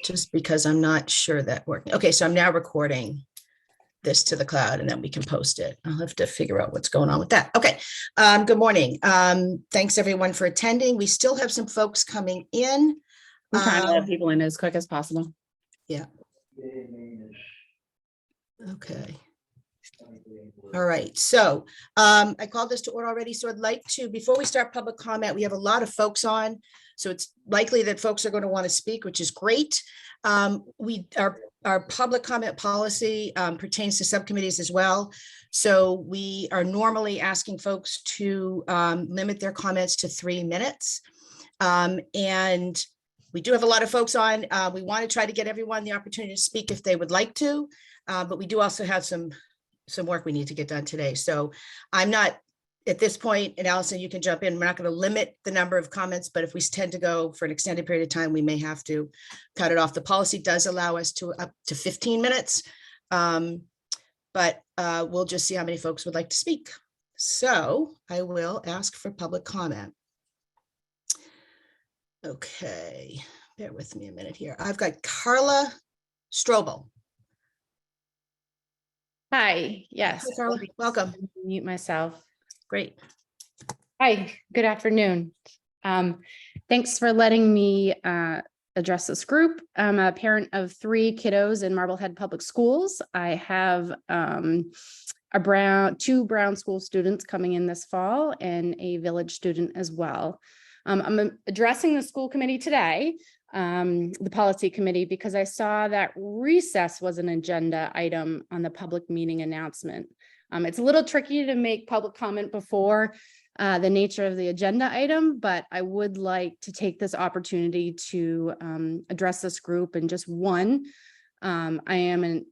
just because I'm not sure that working. Okay, so I'm now recording this to the cloud and then we can post it. I'll have to figure out what's going on with that. Okay, good morning. Thanks everyone for attending. We still have some folks coming in. I'm trying to let people in as quick as possible. Yeah. Okay. All right, so I called this to order already, so I'd like to, before we start public comment, we have a lot of folks on, so it's likely that folks are going to want to speak, which is great. Our public comment policy pertains to subcommittees as well, so we are normally asking folks to limit their comments to 3 minutes, and we do have a lot of folks on. We want to try to get everyone the opportunity to speak if they would like to, but we do also have some work we need to get done today. So I'm not at this point, and Alison, you can jump in. We're not going to limit the number of comments, but if we tend to go for an extended period of time, we may have to cut it off. The policy does allow us to up to 15 minutes, but we'll just see how many folks would like to speak. So I will ask for public comment. Okay, bear with me a minute here. I've got Carla Strobel. Hi, yes. Hi, Carla. Welcome. Mute myself. Great. Hi, good afternoon. Thanks for letting me address this group. I'm a parent of 3 kiddos in Marblehead Public Schools. I have two Brown School students coming in this fall and a Village student as well. I'm addressing the school committee today, the policy committee, because I saw that recess was an agenda item on the public meeting announcement. It's a little tricky to make public comment before the nature of the agenda item, but I would like to take this opportunity to address this group. And just one, I am an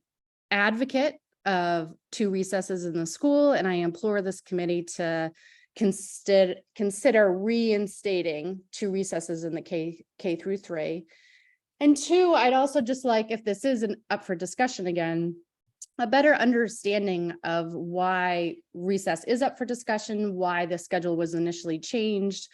advocate of 2 recesses in the school, and I implore this committee to consider reinstating 2 recesses in the K through 3. And 2, I'd also just like, if this isn't up for discussion again, a better understanding of why recess is up for discussion, why the schedule was initially changed.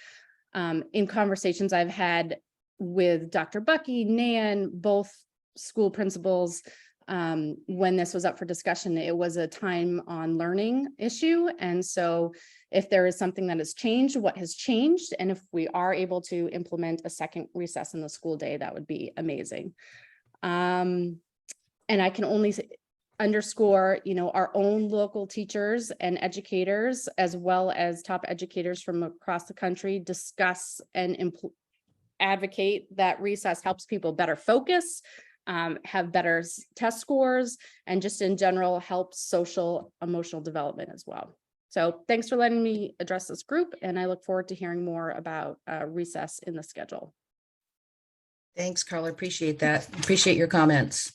In conversations I've had with Dr. Bucky, Nan, both school principals, when this was up for discussion, it was a time on learning issue. And so if there is something that has changed, what has changed? And if we are able to implement a second recess in the school day, that would be amazing. And I can only underscore, our own local teachers and educators, as well as top educators from across the country, discuss and advocate that recess helps people better focus, have better test scores, and just in general helps social emotional development as well. So thanks for letting me address this group, and I look forward to hearing more about recess in the schedule. Thanks, Carla. Appreciate that. Appreciate your comments.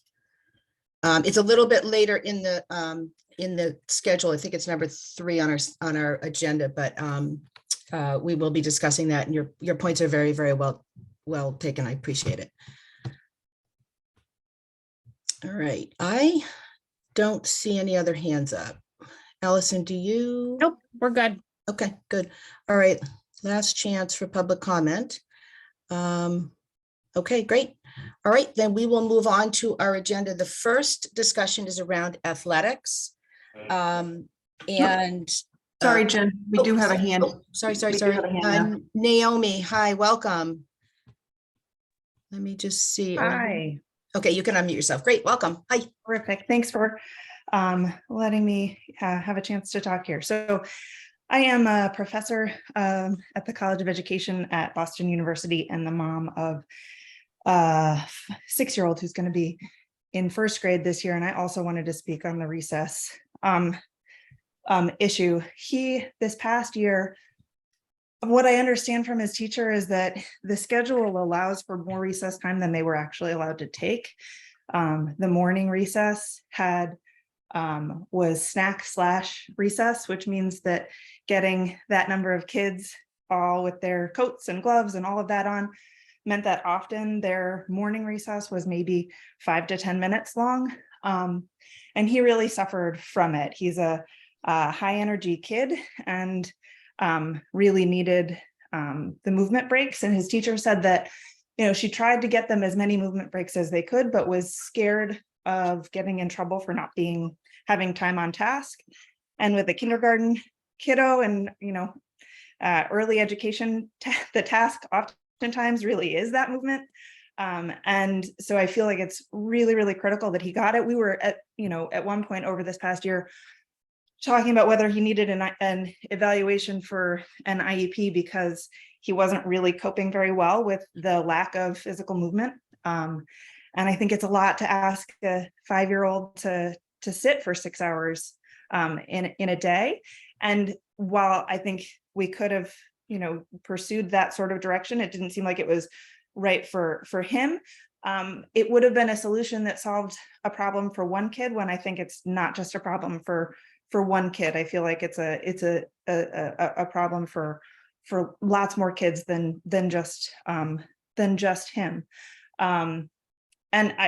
It's a little bit later in the schedule. I think it's number 3 on our agenda, but we will be discussing that. And your points are very, very well taken. I appreciate it. All right. I don't see any other hands up. Alison, do you? Nope, we're good. Okay, good. All right. Last chance for public comment. Okay, great. All right, then we will move on to our agenda. The first discussion is around athletics. Sorry, Jen, we do have a hand. Sorry. Naomi, hi, welcome. Let me just see. Hi. Okay, you can unmute yourself. Great, welcome. Hi. Terrific. Thanks for letting me have a chance to talk here. So I am a professor at the College of Education at Boston University and the mom of a 6-year-old who's going to be in 1st grade this year. And I also wanted to speak on the recess issue. This past year, what I understand from his teacher is that the schedule allows for more recess time than they were actually allowed to take. The morning recess was snack/recess, which means that getting that number of kids all with their coats and gloves and all of that on meant that often their morning recess was maybe 5 to 10 minutes long. And he really suffered from it. He's a high energy kid and really needed the movement breaks. And his teacher said that she tried to get them as many movement breaks as they could, but was scared of getting in trouble for not having time on task. And with a kindergarten kiddo and, early education, the task oftentimes really is that movement. And so I feel like it's really, really critical that he got it. We were at one point over this past year talking about whether he needed an evaluation for an IEP because he wasn't really coping very well with the lack of physical movement. And I think it's a lot to ask a 5-year-old to sit for 6 hours in a day. And while I think we could have, pursued that sort of direction, it didn't seem like it was right for him. It would have been a solution that solved a problem for one kid, when I think it's not just a problem for one kid. I feel like it's a problem for lots more kids than just him. And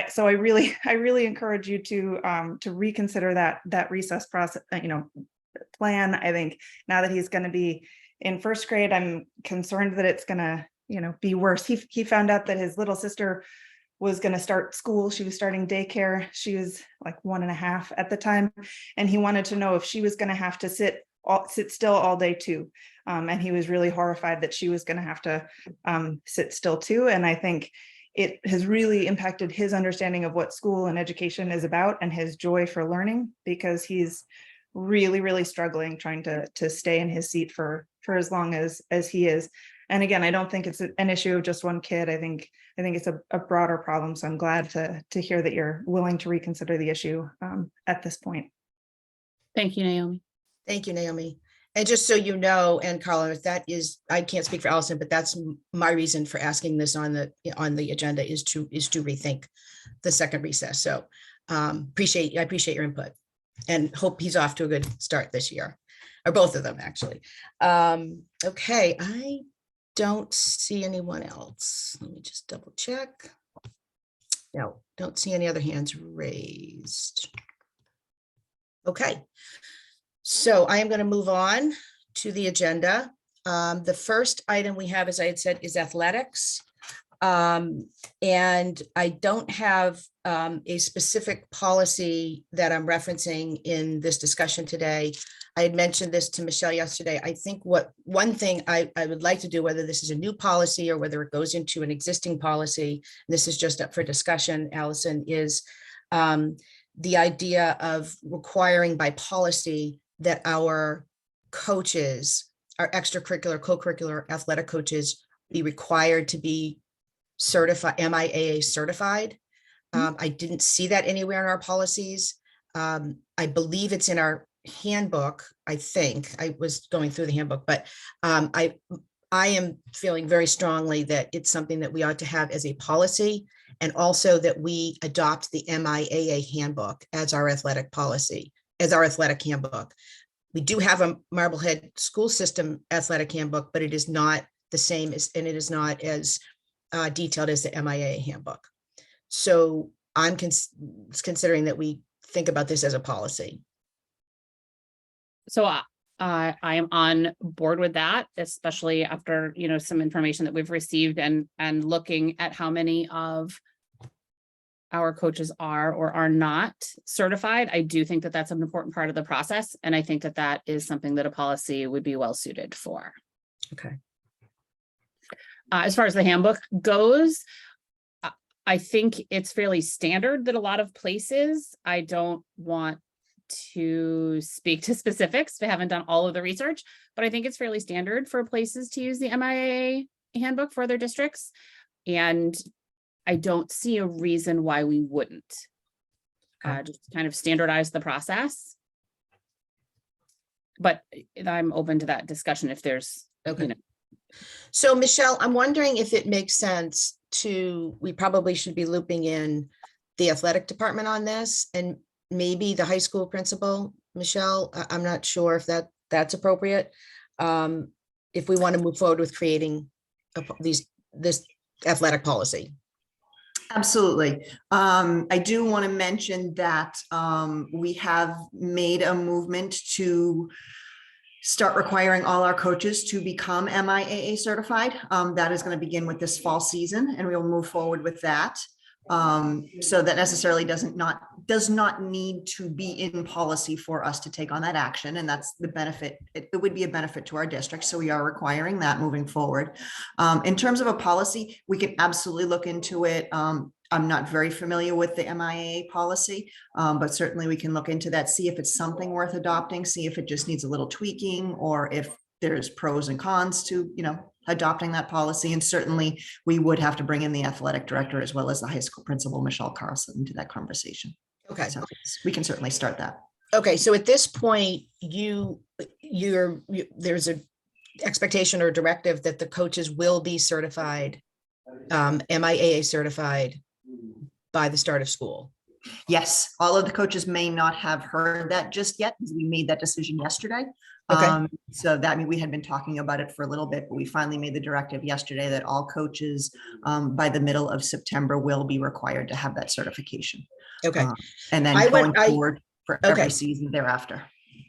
so I really encourage you to reconsider that recess process, plan. I think now that he's going to be in first grade, I'm concerned that it's going to, be worse. He found out that his little sister was going to start school. She was starting daycare. She was like 1.5 at the time. And he wanted to know if she was going to have to sit still all day too. And he was really horrified that she was going to have to sit still too. And I think it has really impacted his understanding of what school and education is about and his joy for learning, because he's really, really struggling trying to stay in his seat for as long as he is. And again, I don't think it's an issue of just one kid. I think it's a broader problem. So I'm glad to hear that you're willing to reconsider the issue at this point. Thank you, Naomi. Thank you, Naomi. And just so you know, and Carla, I can't speak for Alison, but that's my reason for asking this on the agenda is to rethink the second recess. So I appreciate your input and hope he's off to a good start this year, or both of them actually. Okay, I don't see anyone else. Let me just double check. No, don't see any other hands raised. Okay. So I am going to move on to the agenda. The first item we have, as I had said, is athletics. And I don't have a specific policy that I'm referencing in this discussion today. I had mentioned this to Michelle yesterday. I think one thing I would like to do, whether this is a new policy or whether it goes into an existing policy, this is just up for discussion, Alison, is the idea of requiring by policy that our coaches, our extracurricular, co-curricular athletic coaches, be required to be certified, MIAA certified. I didn't see that anywhere in our policies. I believe it's in our handbook. I think I was going through the handbook, but I am feeling very strongly that it's something that we ought to have as a policy, and also that we adopt the MIAA handbook as our athletic policy, as our athletic handbook. We do have a Marblehead school system athletic handbook, but it is not the same as, and it is not as detailed as the MIAA handbook. So I'm considering that we think about this as a policy. So I am on board with that, especially after, some information that we've received and looking at how many of our coaches are or are not certified. I do think that that's an important part of the process. And I think that that is something that a policy would be well suited for. Okay. As far as the handbook goes, I think it's fairly standard that a lot of places, I don't want to speak to specifics. We haven't done all of the research, but I think it's fairly standard for places to use the MIAA handbook for their districts. And I don't see a reason why we wouldn't. Just kind of standardize the process. But I'm open to that discussion if there's, okay. So Michelle, I'm wondering if it makes sense we probably should be looping in the athletic department on this, and maybe the high school principal, Michelle. I'm not sure if that's appropriate. If we want to move forward with creating this athletic policy. Absolutely. I do want to mention that we have made a movement to start requiring all our coaches to become MIAA certified. That is going to begin with this fall season, and we will move forward with that. So that necessarily does not need to be in policy for us to take on that action. And that's the benefit. It would be a benefit to our district. So we are requiring that moving forward. In terms of a policy, we can absolutely look into it. I'm not very familiar with the MIAA policy, but certainly we can look into that, see if it's something worth adopting, see if it just needs a little tweaking, or if there's pros and cons to, adopting that policy. And certainly we would have to bring in the athletic director as well as the high school principal, Michelle Carlson, into that conversation. Okay. So we can certainly start that. Okay, so at this point, there's a expectation or directive that the coaches will be certified, MIAA certified by the start of school. Yes, all of the coaches may not have heard that just yet, because we made that decision yesterday. Okay. So that we had been talking about it for a little bit, but we finally made the directive yesterday that all coaches by the middle of September will be required to have that certification. Okay. And then going forward for Okay. every season thereafter.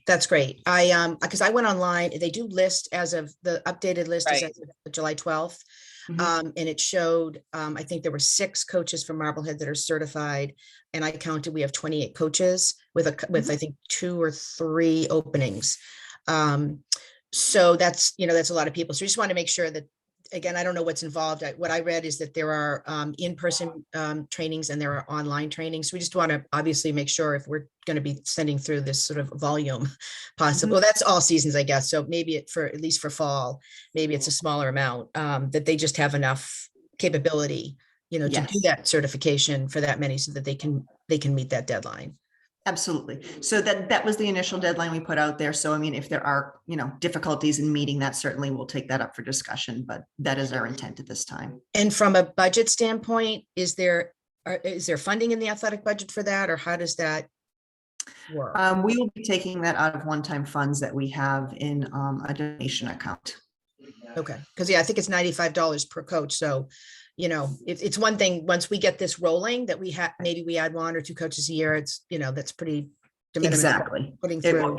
That's great. Because I went online, they do list as of the updated list is Right. as of July 12th. Mhm. And it showed, I think there were 6 coaches from Marblehead that are certified. And I counted, we have 28 coaches with I think 2 or 3 openings. So that's a lot of people. So we just want to make sure that, again, I don't know what's involved. What I read is that there are in-person trainings and there are online trainings. We just want to obviously make sure if we're going to be sending through this sort of volume possible. Well, that's all seasons, I guess. So maybe at least for fall, maybe it's a smaller amount, that they just have enough capability, to do Yes. that certification for that many so that they can meet that deadline. Absolutely. So that was the initial deadline we put out there. So, if there are, difficulties in meeting that, certainly we'll take that up for discussion, but that is our intent at this time. And from a budget standpoint, is there funding in the athletic budget for that, or how does that work? We will be taking that out of one-time funds that we have in a donation account. Okay, because I think it's $95 per coach. So, it's one thing, once we get this rolling, that maybe we add 1 or 2 coaches a year. It's, that's pretty de minimis. Exactly. Putting through.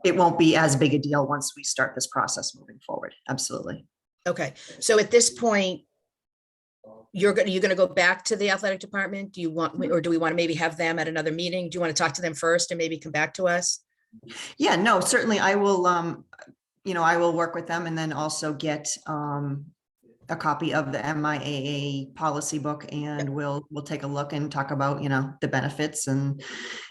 It won't be as big a deal once we start this process moving forward. Absolutely. Okay, so at this point, you're going to go back to the athletic department? Do you want, or do we want to maybe have them at another meeting? Do you want to talk to them first and maybe come back to us? Yeah, no, certainly I will, I will work with them and then also get a copy of the MIAA policy book, and we'll take a look and talk about, the benefits and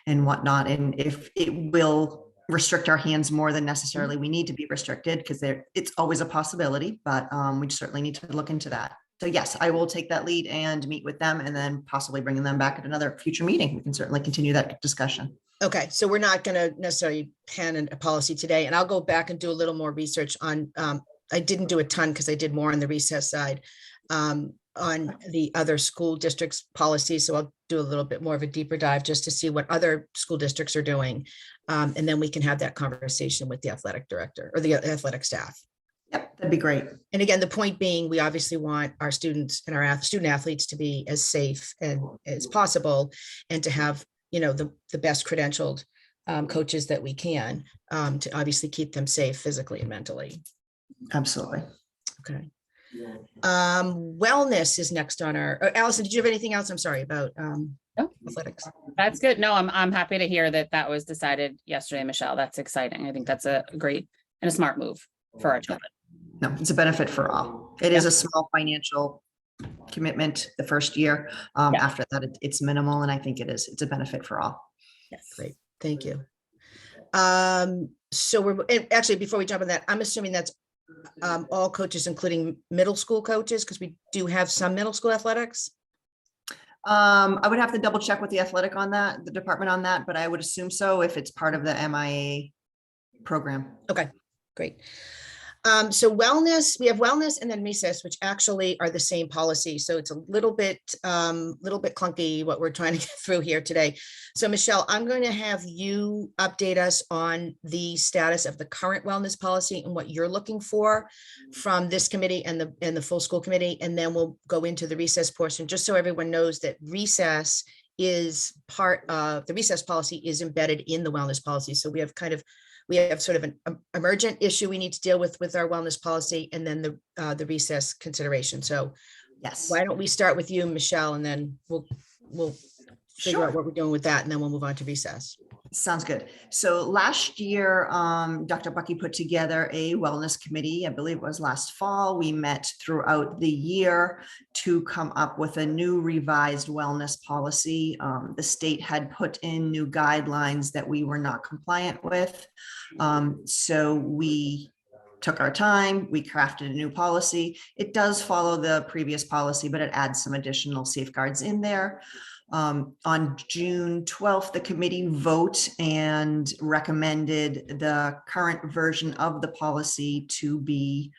whatnot. And if it will restrict our hands more than necessarily we need to be restricted, because it's always a possibility, but we certainly need to look into that. So yes, I will take that lead and meet with them, and then possibly bringing them back at another future meeting. We can certainly continue that discussion. Okay, so we're not going to necessarily pen a policy today, and I'll go back and do a little more research on, I didn't do a ton because I did more on the recess side, on the other school districts policies. So I'll do a little bit more of a deeper dive just to see what other school districts are doing. And then we can have that conversation with the athletic director or the athletic staff. Yep, that'd be great. And again, the point being, we obviously want our students and our student athletes to be as safe and as possible, and to have, the best credentialed coaches that we can, to obviously keep them safe physically and mentally. Absolutely. Okay. Wellness is next on our, Alison, did you have anything else? I'm sorry about No. athletics. That's good. No, I'm happy to hear that was decided yesterday, Michelle. That's exciting. I think that's a great and a smart move for our children. No, it's a benefit for all. It is a small financial commitment the first year. After that, it's minimal, and I think it's a benefit for all. Yes. Great. Thank you. So actually, before we jump on that, I'm assuming that's all coaches, including middle school coaches, because we do have some middle school athletics. I would have to double check with the department on that, but I would assume so if it's part of the MIA program. Okay, great. So wellness, we have wellness and then recess, which actually are the same policy. So it's a little bit clunky what we're trying to get through here today. So Michelle, I'm going to have you update us on the status of the current wellness policy and what you're looking for from this committee and the full school committee. And then we'll go into the recess portion, just so everyone knows that recess is part of the recess policy is embedded in the wellness policy. So we have kind of we have sort of an emergent issue we need to deal with our wellness policy, and then the recess consideration. So Yes. why don't we start with you, Michelle, and then we'll figure out Sure. what we're doing with that, and then we'll move on to recess. Sounds good. So last year, Dr. Bucky put together a wellness committee. I believe it was last fall. We met throughout the year to come up with a new revised wellness policy. The state had put in new guidelines that we were not compliant with. So we took our time, we crafted a new policy. It does follow the previous policy, but it adds some additional safeguards in there. On June 12th, the committee vote and recommended the current version of the policy to be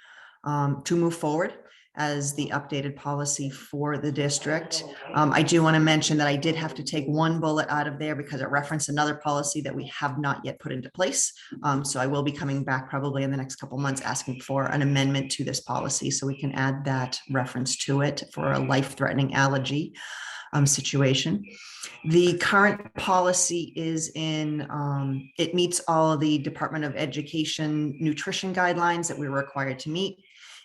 to move forward as the updated policy for the district. I do want to mention that I did have to take one bullet out of there because it referenced another policy that we have not yet put into place. So I will be coming back probably in the next couple of months asking for an amendment to this policy so we can add that reference to it for a life-threatening allergy situation. The current policy is in, it meets all of the Department of Education nutrition guidelines that we were required to meet.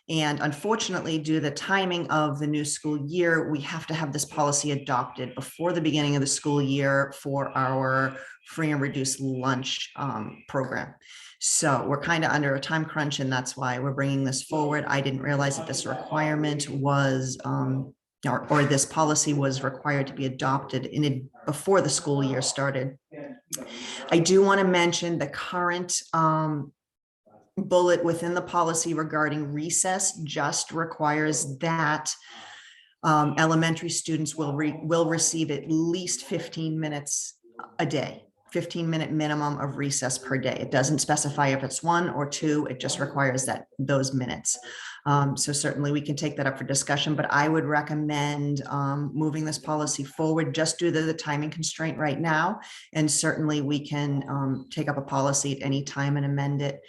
And unfortunately, due to the timing of the new school year, we have to have this policy adopted before the beginning of the school year for our free and reduced lunch program. So we're kind of under a time crunch, and that's why we're bringing this forward. I didn't realize that this requirement was or this policy was required to be adopted before the school year started. I do want to mention the current bullet within the policy regarding recess just requires that elementary students will receive at least 15 minutes a day. 15-minute minimum of recess per day. It doesn't specify if it's 1 or 2, it just requires those minutes. So certainly we can take that up for discussion, but I would recommend moving this policy forward just due to the timing constraint right now. And certainly we can take up a policy at any time and amend it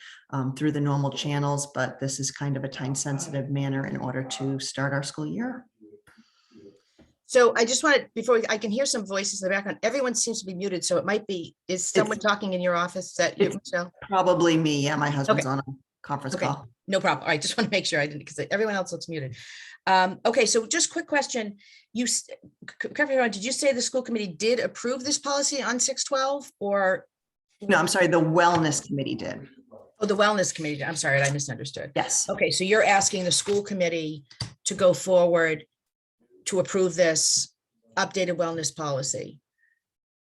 through the normal channels, but this is kind of a time-sensitive manner in order to start our school year. So I just wanted, I can hear some voices in the background. Everyone seems to be muted, so it might be, is someone talking in your office? Is that you, Michelle? Probably me. Yeah, my husband's Okay. on a conference call. No problem. All right, just want to make sure I didn't, because everyone else looks muted. Okay, so just quick question. Correct me if I'm wrong, did you say the school committee did approve this policy on 6/12 or? No, I'm sorry, the wellness committee did. Oh, the wellness committee. I'm sorry, I misunderstood. Yes. Okay, so you're asking the school committee to go forward to approve this updated wellness policy.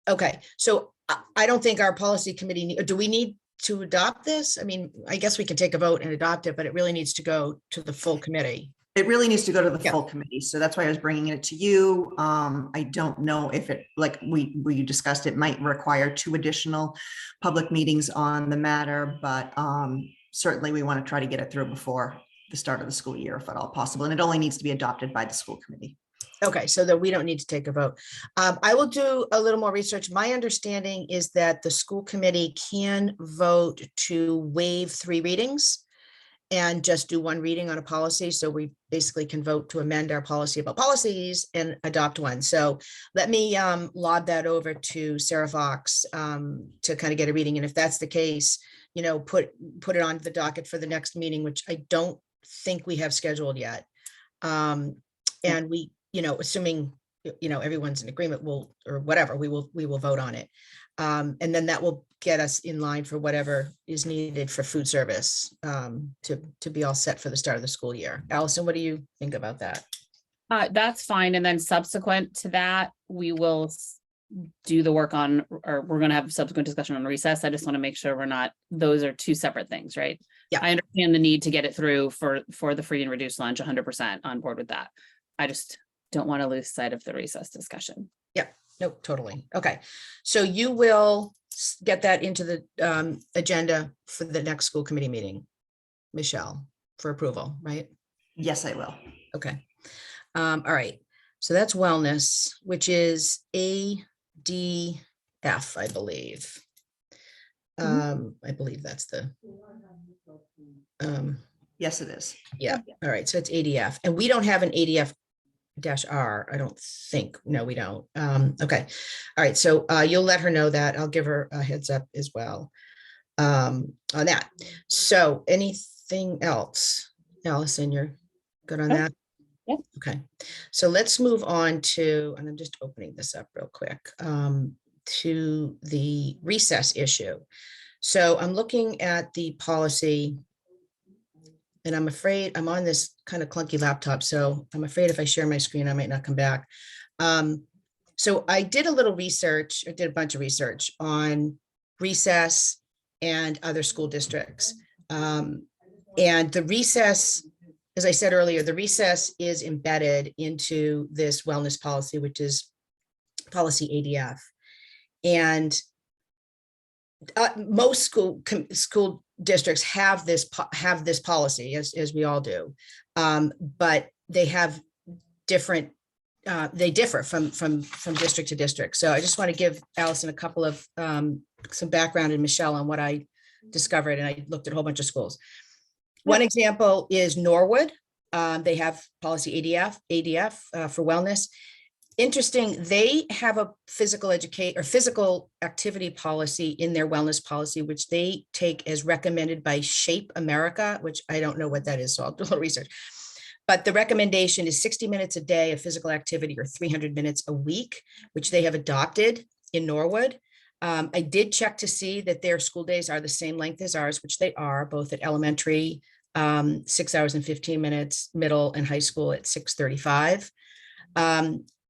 Okay, so I don't think our policy committee, do we need to adopt this? I mean, I guess we can take a vote and adopt it, but it really needs to go to the full committee. It really needs to go to the full committee. So that's why I was bringing it to you. I don't know if it, like we discussed, it might require 2 additional public meetings on the matter, but certainly we want to try to get it through before the start of the school year, if at all possible. And it only needs to be adopted by the school committee. Okay, so that we don't need to take a vote. I will do a little more research. My understanding is that the school committee can vote to waive 3 readings and just do 1 reading on a policy. So we basically can vote to amend our policy about policies and adopt one. So let me lob that over to Sarah Fox to kind of get a reading. And if that's the case, you know, put it on the docket for the next meeting, which I don't think we have scheduled yet. And we, you know, assuming, you know, everyone's in agreement, or whatever, we will vote on it. And then that will get us in line for whatever is needed for food service to be all set for the start of the school year. Allison, what do you think about that? That's fine. And then subsequent to that, we will do the work on, or we're going to have subsequent discussion on recess. I just want to make sure those are 2 separate things, right? Yeah. I understand the need to get it through for the free and reduced lunch, 100% on board with that. I just don't want to lose sight of the recess discussion. Yeah, no, totally. Okay. So you will get that into the agenda for the next school committee meeting, Michelle, for approval, right? Yes, I will. Okay. All right. So that's wellness, which is ADF, I believe. I believe that's the. Yes, it is. Yeah. All right. So it's ADF, and we don't have an ADF-R, I don't think. No, we don't. Okay. All right. So you'll let her know that. I'll give her a heads up as well. on that. So anything else? Allison, you're good on Nope. that? Yep. Okay, so let's move on to, and I'm just opening this up real quick, to the recess issue. So I'm looking at the policy, and I'm afraid I'm on this kind of clunky laptop, so I'm afraid if I share my screen, I might not come back. So I did a little research, or did a bunch of research on recess and other school districts. And the recess, as I said earlier, the recess is embedded into this wellness policy, which is policy ADF. And most school districts have this policy, as we all do, but they have different. They differ from district to district. So I just want to give Allison a couple of some background, and Michelle on what I discovered, and I looked at a whole bunch of schools. One example is Norwood. They have policy ADF for wellness. Interesting, they have a physical activity policy in their wellness policy, which they take as recommended by Shape America, which I don't know what that is, so I'll do a little research. But the recommendation is 60 minutes a day of physical activity, or 300 minutes a week, which they have adopted in Norwood. I did check to see that their school days are the same length as ours, which they are, both at elementary, 6 hours and 15 minutes, middle and high school at 6:35.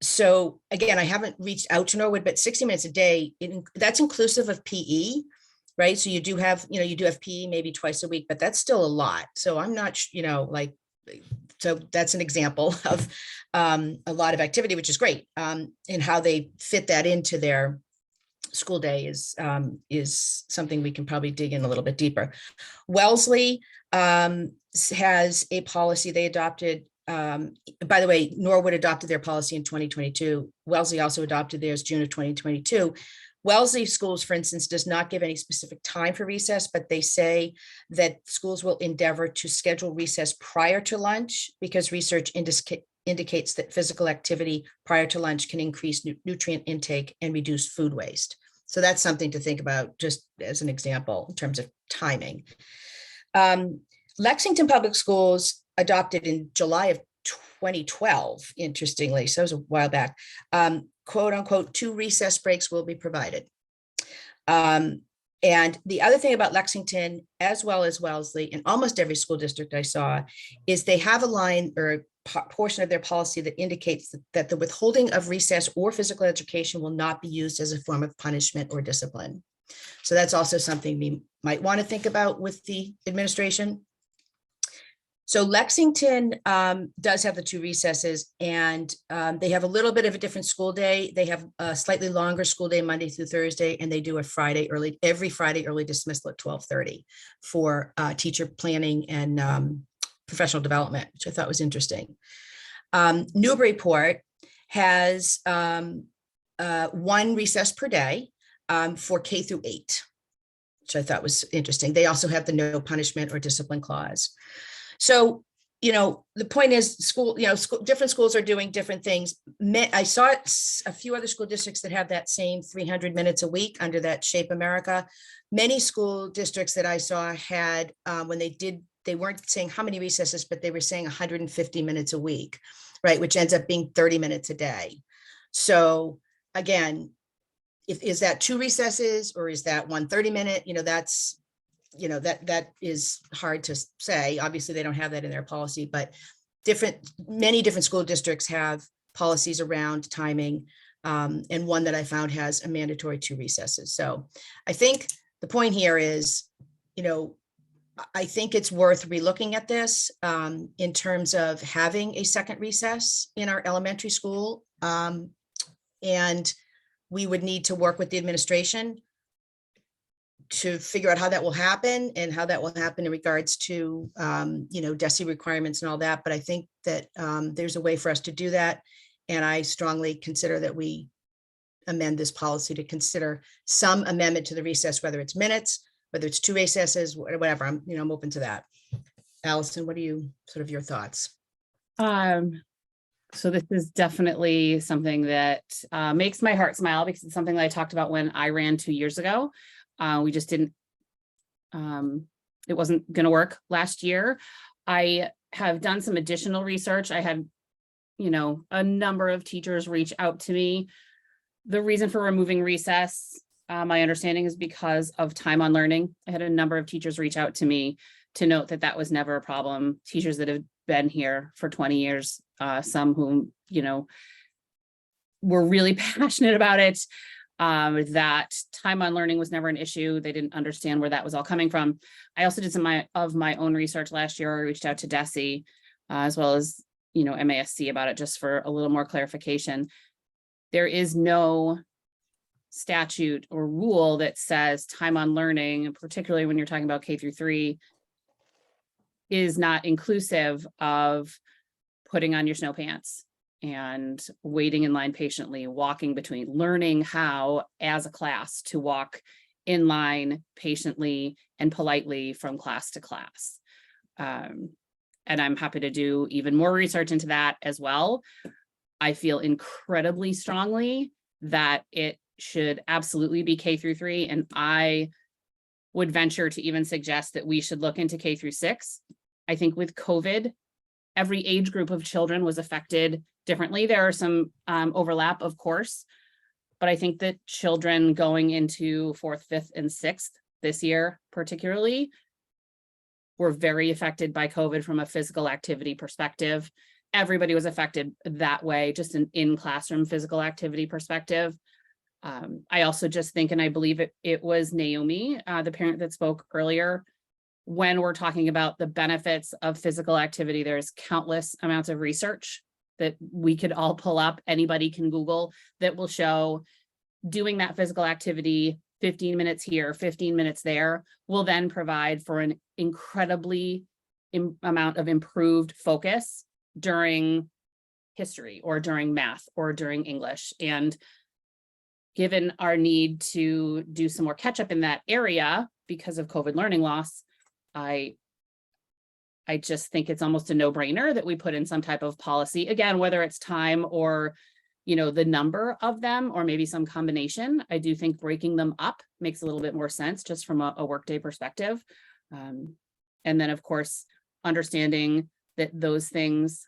So again, I haven't reached out to Norwood, but 60 minutes a day, that's inclusive of PE, right? So you do have PE maybe twice a week, but that's still a lot. So I'm not, so that's an example of a lot of activity, which is great. And how they fit that into their school day is something we can probably dig in a little bit deeper. Wellesley has a policy they adopted. By the way, Norwood adopted their policy in 2022. Wellesley also adopted theirs June of 2022. Wellesley schools, for instance, does not give any specific time for recess, but they say that schools will endeavor to schedule recess prior to lunch, because research indicates that physical activity prior to lunch can increase nutrient intake and reduce food waste. So that's something to think about, just as an example in terms of timing. Lexington Public Schools adopted in July of 2012, interestingly, so it was a while back, quote unquote, 2 recess breaks will be provided. And the other thing about Lexington, as well as Wellesley, and almost every school district I saw, is they have a line or a portion of their policy that indicates that the withholding of recess or physical education will not be used as a form of punishment or discipline. So that's also something we might want to think about with the administration. So Lexington does have the 2 recesses, and they have a little bit of a different school day. They have a slightly longer school day, Monday through Thursday, and they do every Friday early dismissal at 12:30 for teacher planning and professional development, which I thought was interesting. Newburyport has 1 recess per day for K through 8, which I thought was interesting. They also have the no punishment or discipline clause. So, the point is different schools are doing different things. I saw a few other school districts that have that same 300 minutes a week under that Shape America. Many school districts that I saw had, when they weren't saying how many recesses, but they were saying 150 minutes a week, right? Which ends up being 30 minutes a day. So again, is that 2 recesses or is that 1 30-minute? That is hard to say. Obviously, they don't have that in their policy, but many different school districts have policies around timing. And one that I found has a mandatory 2 recesses. So I think the point here is, I think it's worth relooking at this in terms of having a second recess in our elementary school. And we would need to work with the administration to figure out how that will happen and how that will happen in regards to, DESE requirements and all that. But I think that there's a way for us to do that. And I strongly consider that we amend this policy to consider some amendment to the recess, whether it's minutes, whether it's 2 recesses, whatever. I'm open to that. Allison, what are your thoughts? So this is definitely something that makes my heart smile, because it's something that I talked about when I ran 2 years ago. We just didn't it wasn't going to work last year. I have done some additional research. I had, a number of teachers reach out to me. The reason for removing recess, my understanding, is because of time on learning. I had a number of teachers reach out to me to note that that was never a problem. Teachers that have been here for 20 years, some whom, were really passionate about it, that time on learning was never an issue. They didn't understand where that was all coming from. I also did some of my own research last year. I reached out to DESE, as well as, MASC about it, just for a little more clarification. There is no statute or rule that says time on learning, particularly when you're talking about K-3, is not inclusive of putting on your snow pants and waiting in line patiently, walking between, learning how as a class to walk in line patiently and politely from class to class. And I'm happy to do even more research into that as well. I feel incredibly strongly that it should absolutely be K-3, and I would venture to even suggest that we should look into K-6. I think with COVID, every age group of children was affected differently. There are some overlap, of course, but I think that children going into 4th, 5th, and 6th this year, particularly, were very affected by COVID from a physical activity perspective. Everybody was affected that way, just an in-classroom physical activity perspective. I also just think, and I believe it was Naomi, the parent that spoke earlier, when we're talking about the benefits of physical activity, there's countless amounts of research that we could all pull up. Anybody can Google that will show doing that physical activity 15 minutes here, 15 minutes there, will then provide for an incredibly amount of improved focus during history or during math or during English. And given our need to do some more catch up in that area because of COVID learning loss, I just think it's almost a no-brainer that we put in some type of policy, again, whether it's time or, the number of them, or maybe some combination. I do think breaking them up makes a little bit more sense just from a workday perspective. And then, of course, understanding that those things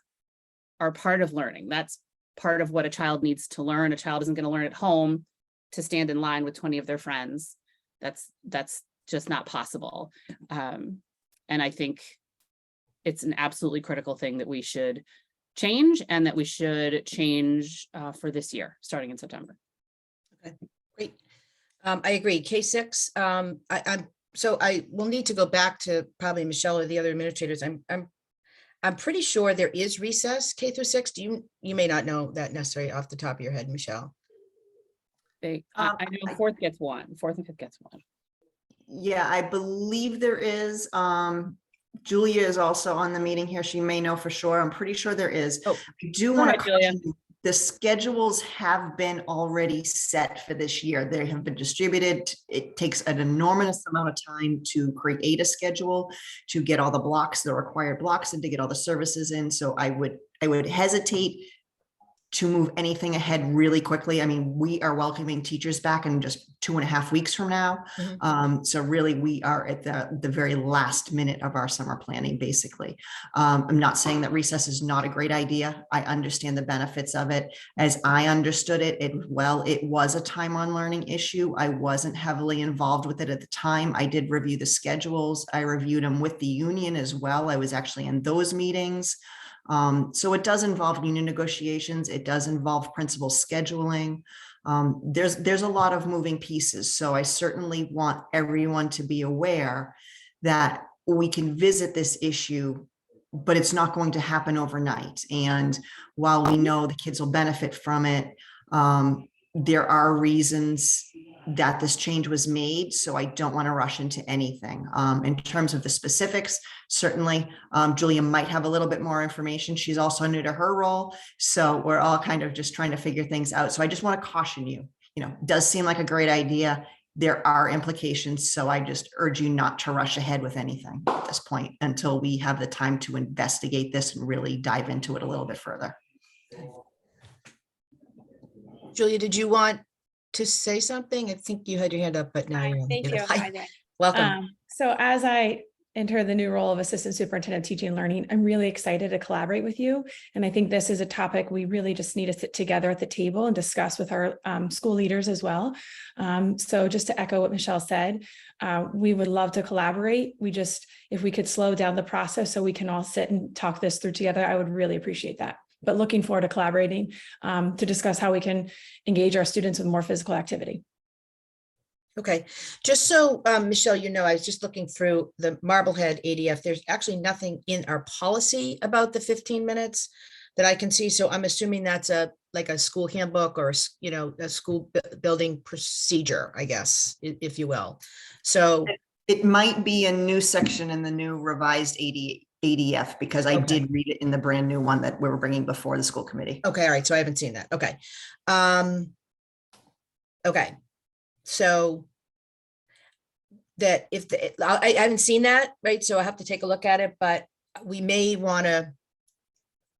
are part of learning. That's part of what a child needs to learn. A child isn't going to learn at home to stand in line with 20 of their friends. That's just not possible. And I think it's an absolutely critical thing that we should change, and that we should change for this year, starting in September. Okay, great. I agree. K-6. So I will need to go back to probably Michelle or the other administrators. I'm pretty sure there is recess K-6. You may not know that necessarily off the top of your head, Michelle. I know 4th gets one. 4th and 5th gets one. Yeah, I believe there is. Julia is also on the meeting here. She may know for sure. I'm pretty sure there is. Oh, I do want to, the schedules have been already set for this year. They have been distributed. It takes an enormous amount of time to create a schedule, to get all the blocks, the required blocks, and to get all the services in. So I would hesitate to move anything ahead really quickly. I mean, we are welcoming teachers back in just 2.5 weeks from now. Mm-hmm. So really we are at the very last minute of our summer planning, basically. I'm not saying that recess is not a great idea. I understand the benefits of it. As I understood it, it was a time on learning issue. I wasn't heavily involved with it at the time. I did review the schedules. I reviewed them with the union as well. I was actually in those meetings. So it does involve union negotiations. It does involve principal scheduling. There's a lot of moving pieces. So I certainly want everyone to be aware that we can visit this issue, but it's not going to happen overnight. And while we know the kids will benefit from it, there are reasons that this change was made. So I don't want to rush into anything. In terms of the specifics, certainly Julia might have a little bit more information. She's also new to her role. So we're all kind of just trying to figure things out. So I just want to caution you, it does seem like a great idea. There are implications. So I just urge you not to rush ahead with anything at this point until we have the time to investigate this and really dive into it a little bit further. Julia, did you want to say something? I think you had your hand up, but now you're on. Thank you. Hi. Welcome. So as I enter the new role of Assistant Superintendent of Teaching and Learning, I'm really excited to collaborate with you. And I think this is a topic we really just need to sit together at the table and discuss with our school leaders as well. So just to echo what Michelle said, we would love to collaborate. If we could slow down the process so we can all sit and talk this through together, I would really appreciate that. But looking forward to collaborating to discuss how we can engage our students with more physical activity. Okay, just so Michelle, I was just looking through the Marblehead ADF. There's actually nothing in our policy about the 15 minutes that I can see. So I'm assuming that's like a school handbook or, a school building procedure, I guess, if you will. So it might be a new section in the new revised ADF because I did read it in the brand new one that we were bringing before the school committee. Okay, all right. So I haven't seen that. Okay. Okay. So that I haven't seen that, right? So I have to take a look at it, but we may want to,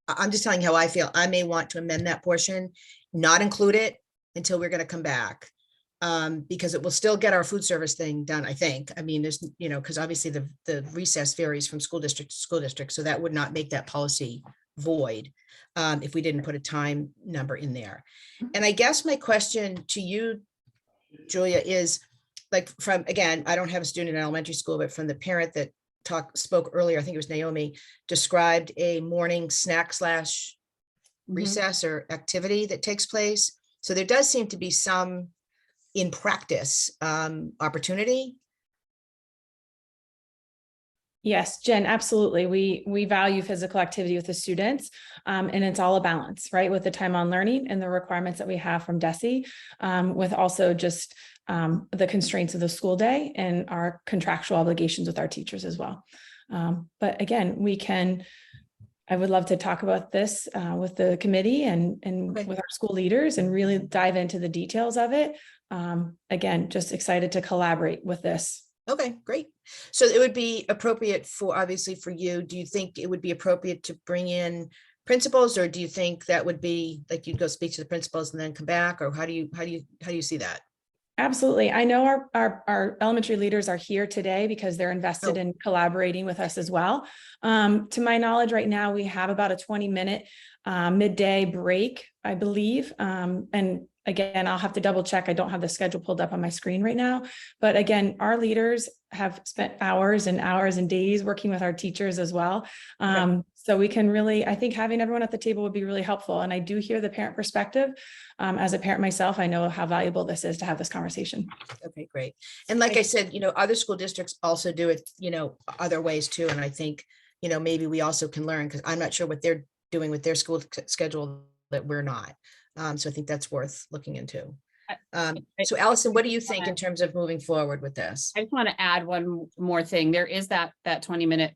I'm just telling you how I feel. I may want to amend that portion, not include it until we're going to come back. Because it will still get our food service thing done, I think. I mean, there's, because obviously the recess varies from school district to school district. So that would not make that policy void if we didn't put a time number in there. And I guess my question to you, Julia, is like again, I don't have a student in elementary school, but from the parent that spoke earlier, I think it was Naomi, described a morning snack / recess or activity that takes place. So there does seem to be some in practice opportunity. Yes, Jen, absolutely. We value physical activity with the students, and it's all a balance, right? With the time on learning and the requirements that we have from DESE, with also just the constraints of the school day and our contractual obligations with our teachers as well. But again, I would love to talk about this with the committee and with our school leaders and really dive into the details of it. Again, just excited to collaborate with this. Okay, great. So it would be appropriate obviously for you. Do you think it would be appropriate to bring in principals, or do you think that would be like you'd go speak to the principals and then come back, or how do you see that? Absolutely. I know our elementary leaders are here today because they're invested in collaborating with us as well. To my knowledge, right now, we have about a 20-minute midday break, I believe. And again, I'll have to double check. I don't have the schedule pulled up on my screen right now. But again, our leaders have spent hours and hours and days working with our teachers as well. So we can really, I think having everyone at the table would be really helpful. And I do hear the parent perspective. As a parent myself, I know how valuable this is to have this conversation. Okay, great. And like I said, other school districts also do it, other ways too. And I think, maybe we also can learn, because I'm not sure what they're doing with their school schedule that we're not. So I think that's worth looking into. So Alison, what do you think in terms of moving forward with this? I just want to add one more thing. There is that 20-minute,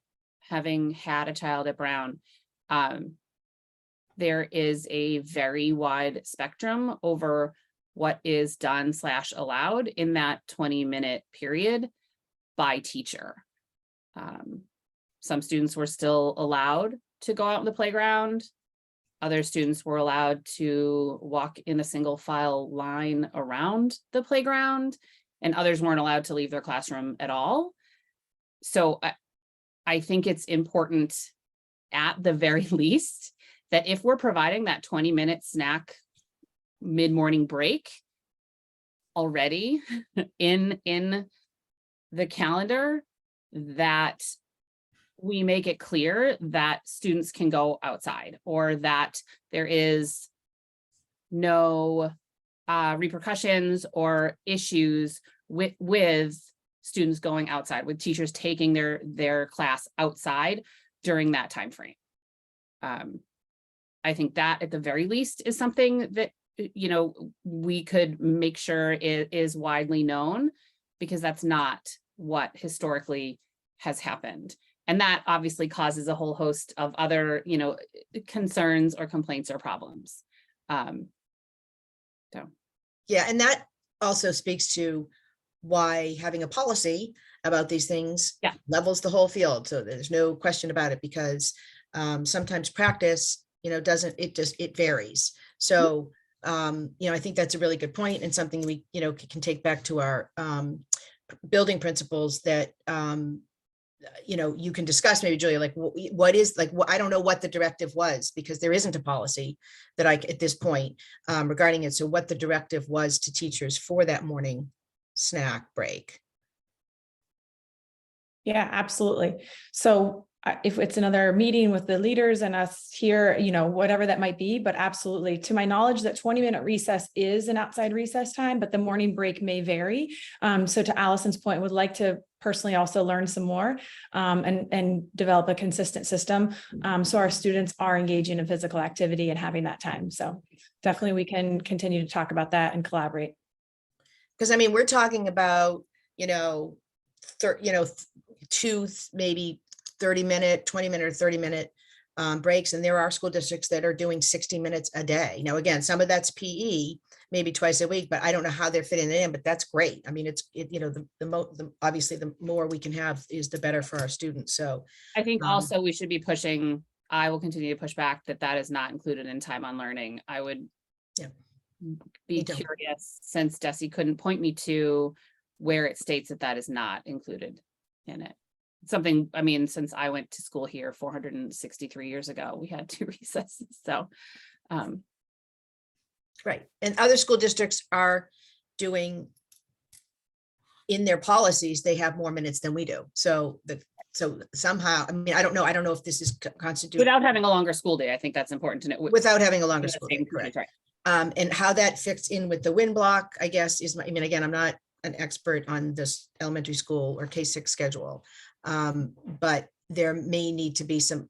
having had a child at Brown. There is a very wide spectrum over what is done / allowed in that 20-minute period by teacher. Some students were still allowed to go out in the playground. Other students were allowed to walk in a single file line around the playground, and others weren't allowed to leave their classroom at all. So I think it's important, at the very least, that if we're providing that 20-minute snack mid-morning break already in the calendar, that we make it clear that students can go outside, or that there is no repercussions or issues with students going outside, with teachers taking their class outside during that time frame. I think that at the very least is something that, we could make sure it is widely known, because that's not what historically has happened. And that obviously causes a whole host of other, concerns or complaints or problems. Yeah, and that also speaks to why having a policy about these things levels the whole field. So there's no question about it, because sometimes practice, it varies. So, I think that's a really good point, and something we, can take back to our building principals that, you know, you can discuss maybe, Julia, like what is like, I don't know what the directive was, because there isn't a policy that at this point regarding it. So what the directive was to teachers for that morning snack break. Yeah, absolutely. So if it's another meeting with the leaders and us here, you know, whatever that might be, but absolutely, to my knowledge, that 20-minute recess is an outside recess time, but the morning break may vary. So to Allison's point, would like to personally also learn some more and develop a consistent system. So our students are engaging in physical activity and having that time. So definitely we can continue to talk about that and collaborate. Because I mean, we're talking about, you know, two, maybe 30-minute, 20-minute or 30-minute breaks. And there are school districts that are doing 60 minutes a day. Now, again, some of that's PE, maybe twice a week, but I don't know how they're fitting it in, but that's great. I mean, you know, obviously the more we can have is the better for our students. So I think also we should be pushing, I will continue to push back that is not included in time on learning. I would be curious, since Desi couldn't point me to where it states that is not included in it. Something, I mean, since I went to school here 463 years ago, we had 2 recesses. So, right. And other school districts are doing, in their policies, they have more minutes than we do. So somehow, I mean, I don't know if this is constituted without having a longer school day. I think that's important to know. Without having a longer school day, correct. Right. And how that fits in with the win block, I guess, I mean, again, I'm not an expert on this elementary school or K-6 schedule, but there may need to be some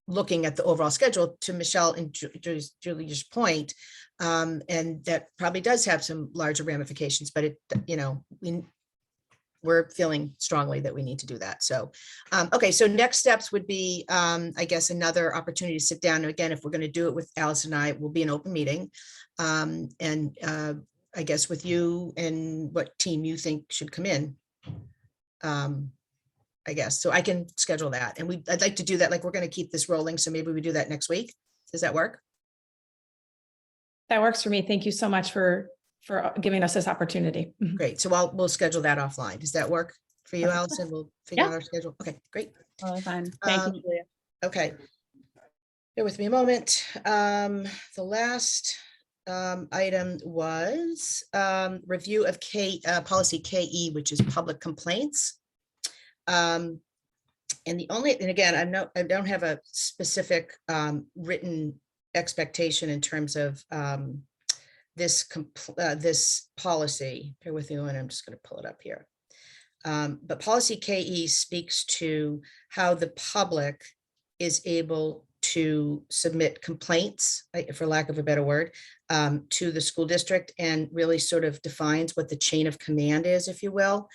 looking at the overall schedule, to Michelle and Julie's point, and that probably does have some larger ramifications, but you know, we're feeling strongly that we need to do that. So, okay, so next steps would be, I guess, another opportunity to sit down. Again, if we're going to do it with Alice and I, it will be an open meeting. And I guess with you and what team you think should come in, I guess, so I can schedule that. And I'd like to do that, like, we're going to keep this rolling. So maybe we do that next week. Does that work? That works for me. Thank you so much for giving us this opportunity. Great. So we'll schedule that offline. Does that work for you, Allison? We'll figure out our schedule. Okay, great. Oh, fine. Thank you, Julia. Okay. Bear with me a moment. The last item was review of policy KE, which is public complaints. And again, I don't have a specific written expectation in terms of this policy. Bear with me one, I'm just going to pull it up here. But policy KE speaks to how the public is able to submit complaints, for lack of a better word, to the school district, and really sort of defines what the chain of command is, if you will.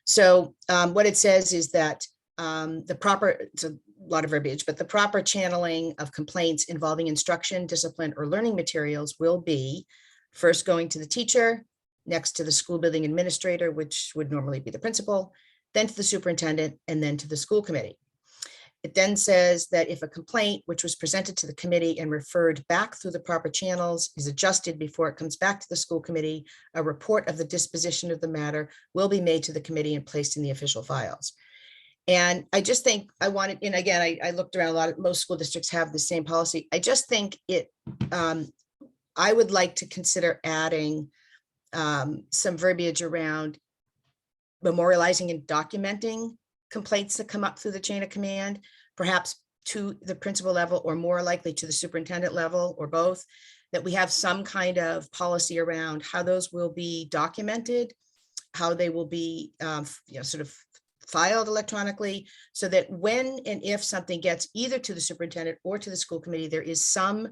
So what it says is that it's a lot of verbiage, but the proper channeling of complaints involving instruction, discipline, or learning materials will be first going to the teacher, next to the school building administrator, which would normally be the principal, then to the superintendent, and then to the school committee. It then says that if a complaint which was presented to the committee and referred back through the proper channels is adjusted before it comes back to the school committee, a report of the disposition of the matter will be made to the committee and placed in the official files. And I just think I wanted, and again, I looked around most school districts have the same policy. I just think I would like to consider adding some verbiage around memorializing and documenting complaints that come up through the chain of command, perhaps to the principal level, or more likely to the superintendent level, or both, that we have some kind of policy around how those will be documented, how they will be sort of filed electronically, so that when and if something gets either to the superintendent or to the school committee, there is some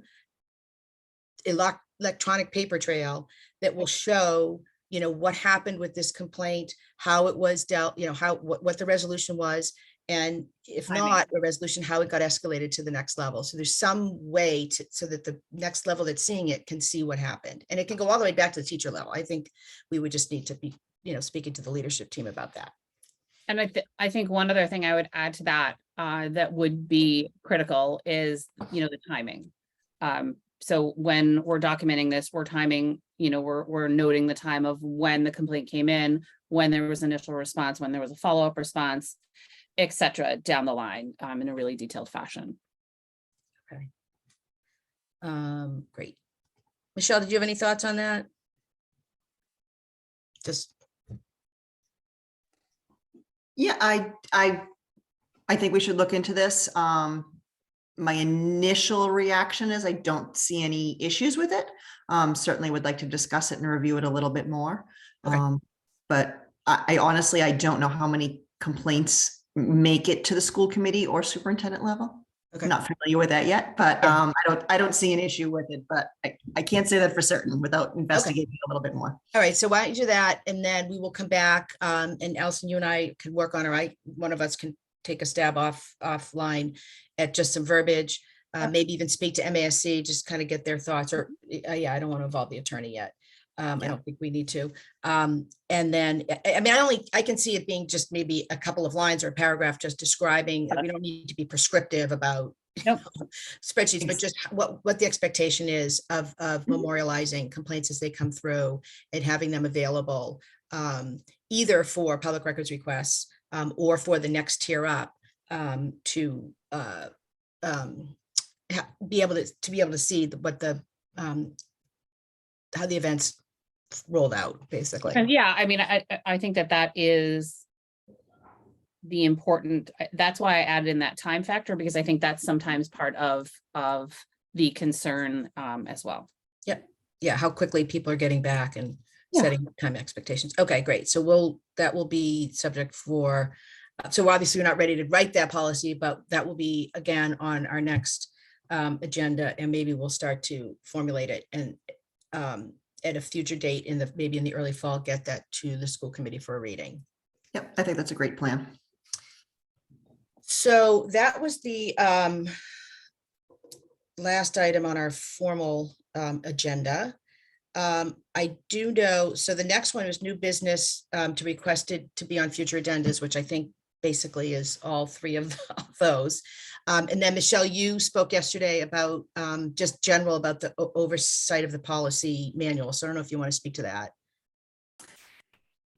electronic paper trail that will show, what happened with this complaint, how it was dealt, what the resolution was, and if not a resolution, how it got escalated to the next level. So there's some way so that the next level that's seeing it can see what happened, and it can go all the way back to the teacher level. I think we would just need to be, speaking to the leadership team about that. And I think one other thing I would add to that that would be critical is, the timing. So when we're documenting this, we're timing, we're noting the time of when the complaint came in, when there was initial response, when there was a follow-up response, et cetera, down the line, in a really detailed fashion. Great. Michelle, did you have any thoughts on that? Just, Yeah, I think we should look into this. My initial reaction is I don't see any issues with it. Certainly would like to discuss it and review it a little bit more. Okay. But I honestly, I don't know how many complaints make it to the school committee or superintendent level. okay. Not familiar with that yet, but Yeah. I don't see an issue with it, but I can't say that for certain without investigating a little bit more. All right, so why don't you do that, and then we will come back, and Alison, you and I can work on, or one of us can take a stab offline at just some verbiage, maybe even speak to MASC, just kind of get their thoughts, or, yeah, I don't want to involve the attorney yet. I don't think we need to. And then, I mean, I can see it being just maybe a couple of lines or a paragraph just describing, we don't need to be prescriptive about Nope. spreadsheets, but just what the expectation is of memorializing complaints as they come through and having them available, either for public records requests, or for the next tier up, to be able to see what the how the events rolled out, basically. And yeah, I mean, I think that is the important, that's why I added in that time factor, because I think that's sometimes part of the concern, as well. Yeah, how quickly people are getting back and Yeah. setting time expectations. Okay, great. So that will be subject for, so obviously we're not ready to write that policy, but that will be again on our next agenda, and maybe we'll start to formulate it and at a future date maybe in the early fall, get that to the school committee for a reading. Yep, I think that's a great plan. So that was the last item on our formal agenda. I do know, so the next one is new business to request it to be on future agendas, which I think basically is all three of those. And then Michelle, you spoke yesterday about just general about the oversight of the policy manual. So I don't know if you want to speak to that.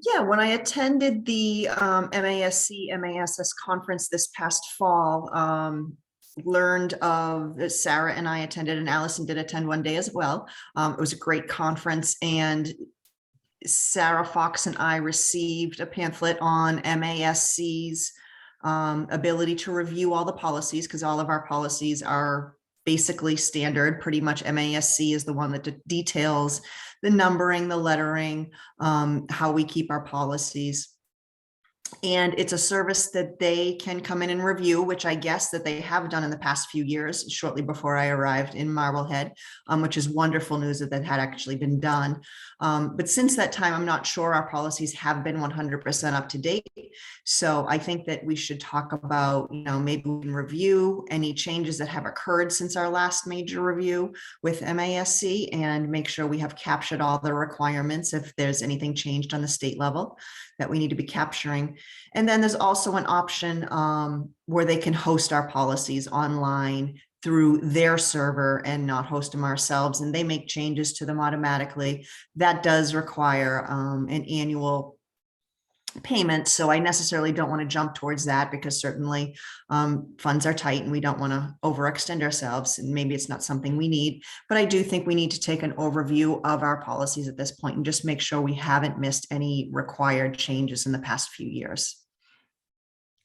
Yeah, when I attended the MASC conference this past fall, learned of, Sarah and I attended, and Alison did attend one day as well. It was a great conference, and Sarah Fox and I received a pamphlet on MASC's ability to review all the policies, because all of our policies are basically standard. Pretty much MASC is the one that details the numbering, the lettering, how we keep our policies. And it's a service that they can come in and review, which I guess that they have done in the past few years, shortly before I arrived in Marblehead, which is wonderful news that had actually been done. But since that time, I'm not sure our policies have been 100% up to date. So I think that we should talk about, maybe we can review any changes that have occurred since our last major review with MASC, and make sure we have captured all the requirements if there's anything changed on the state level that we need to be capturing. And then there's also an option where they can host our policies online through their server and not host them ourselves, and they make changes to them automatically. That does require an annual payment. So I necessarily don't want to jump towards that, because certainly funds are tight and we don't want to overextend ourselves, and maybe it's not something we need. But I do think we need to take an overview of our policies at this point and just make sure we haven't missed any required changes in the past few years.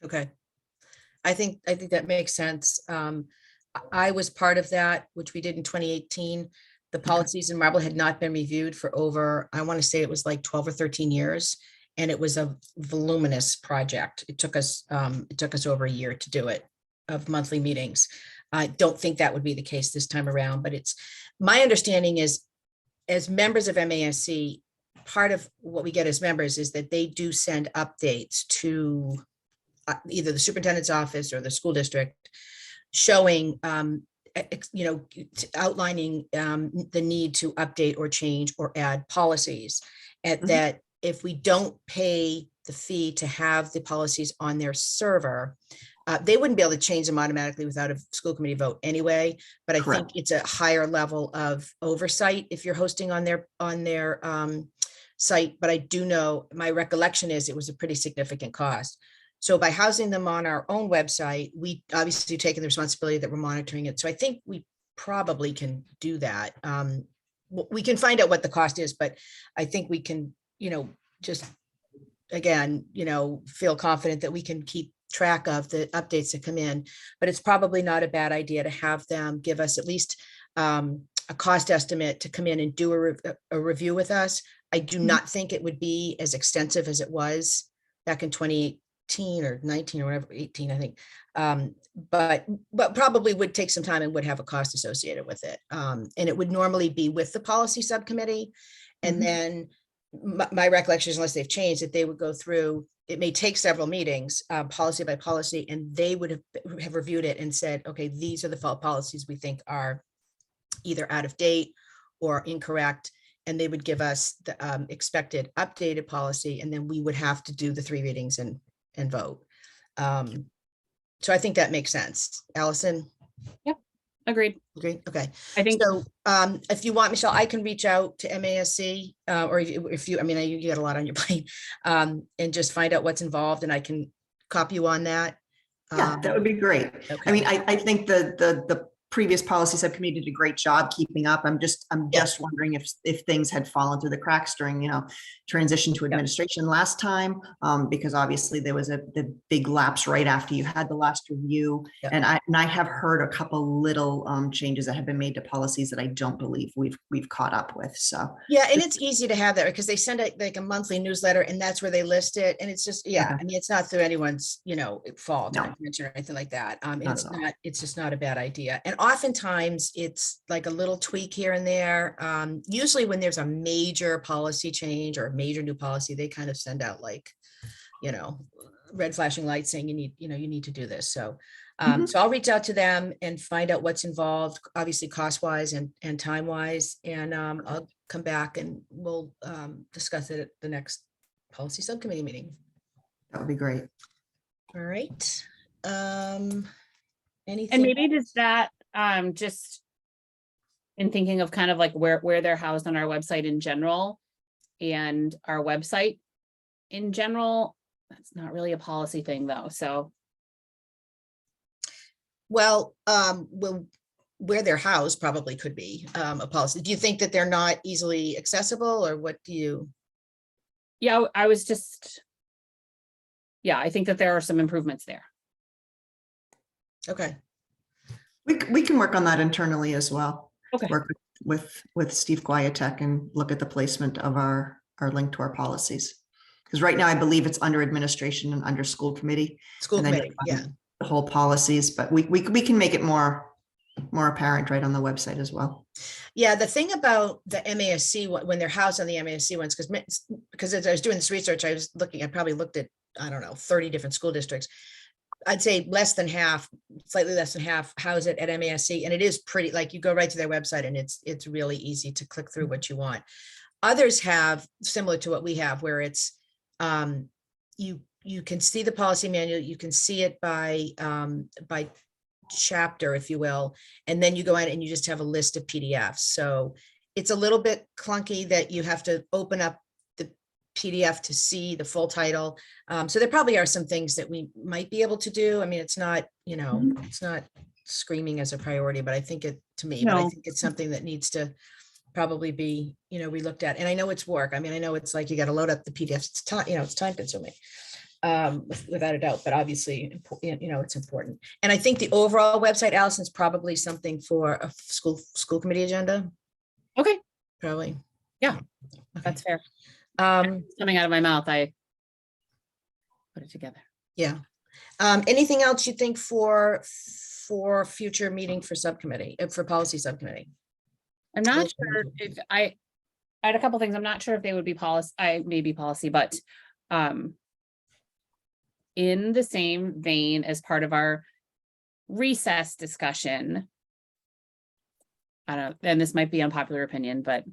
Okay. I think that makes sense. I was part of that, which we did in 2018. The policies in Marble had not been reviewed for over, I want to say it was like 12 or 13 years. And it was a voluminous project. It took us over a year to do it, of monthly meetings. I don't think that would be the case this time around, but it's my understanding is, as members of MASC, part of what we get as members is that they do send updates to either the superintendent's office or the school district, showing, outlining the need to update or change or add policies, and that if we don't pay the fee to have the policies on their server, They wouldn't be able to change them automatically without a school committee vote anyway, but I think Correct. it's a higher level of oversight if you're hosting on their site. But I do know, my recollection is it was a pretty significant cost. So by housing them on our own website, we obviously taken the responsibility that we're monitoring it. So I think we probably can do that. We can find out what the cost is, but I think we can, just again, feel confident that we can keep track of the updates that come in. But it's probably not a bad idea to have them give us at least a cost estimate to come in and do a review with us. I do not think it would be as extensive as it was back in 2018 or 19 or whatever, 18, I think. But probably would take some time and would have a cost associated with it. And it would normally be with the policy subcommittee. And then my recollection is, unless they've changed, that they would go through, it may take several meetings, policy by policy, and they would have reviewed it and said, okay, these are the policies we think are either out of date or incorrect. And they would give us the expected updated policy, and then we would have to do the 3 readings and vote. So I think that makes sense. Allison? Yep, agreed. Agree? Okay. I think So if you want, Michelle, I can reach out to MASC, or if you, I mean, you got a lot on your plate, and just find out what's involved, and I can copy you on that. Yeah, that would be great. Okay. I mean, I think the previous policy subcommittee did a great job keeping up. I'm just wondering if things had fallen through the cracks during, transition to administration last time, because obviously there was the big lapse right after you had the last review. Yeah. And I have heard a couple little changes that have been made to policies that I don't believe we've caught up with. So Yeah, and it's easy to have that because they send it like a monthly newsletter, and that's where they list it. And it's just, I mean, it's not through anyone's, fault or intention or anything like that. And it's just not a bad idea. And oftentimes it's like a little tweak here and there. Usually when there's a major policy change or a major new policy, they kind of send out like, red flashing lights saying you need to do this. So, so I'll reach out to them and find out what's involved, obviously cost wise and time wise. And I'll come back and we'll discuss it at the next policy subcommittee meeting. that would be great. All right. Anything? and maybe just that, just in thinking of kind of like where they're housed on our website in general and our website in general, that's not really a policy thing though. So Well, where they're housed probably could be a policy. Do you think that they're not easily accessible, or what do you? yeah, I think that there are some improvements there. Okay. We can work on that internally as well. Okay. Work with Steve Guyatek and look at the placement of our link to our policies. Because right now I believe it's under administration and under school committee. School and then committee, yeah. The whole policies, but we can make it more apparent right on the website as well. Yeah, the thing about the MASC, when they're housed on the MASC ones, because as I was doing this research, I probably looked at, I don't know, 30 different school districts. I'd say less than half, slightly less than half house it at MASC. And it is pretty, like you go right to their website and it's really easy to click through what you want. Others have similar to what we have, where it's, you can see the policy manual, you can see it by chapter, if you will, and then you go in and you just have a list of PDFs. So it's a little bit clunky that you have to open up the PDF to see the full title. So there probably are some things that we might be able to do. I mean, it's not, it's not screaming as a priority, but I think but I think it's something that needs to probably be, relooked at. And I know it's work. I mean, I know it's like, you got to load up the PDFs. It's time, it's time consuming. Without a doubt, but obviously, it's important. And I think the overall website, Allison's probably something for a school committee agenda. Okay. Probably. Yeah, Okay. that's fair. Coming out of my mouth, I put it together. Yeah. Anything else you think for future meeting for subcommittee, for policy subcommittee? I'm not sure if I had a couple things. I'm not sure if they would be policy, but in the same vein as part of our recess discussion, I don't know, and this might be unpopular opinion, but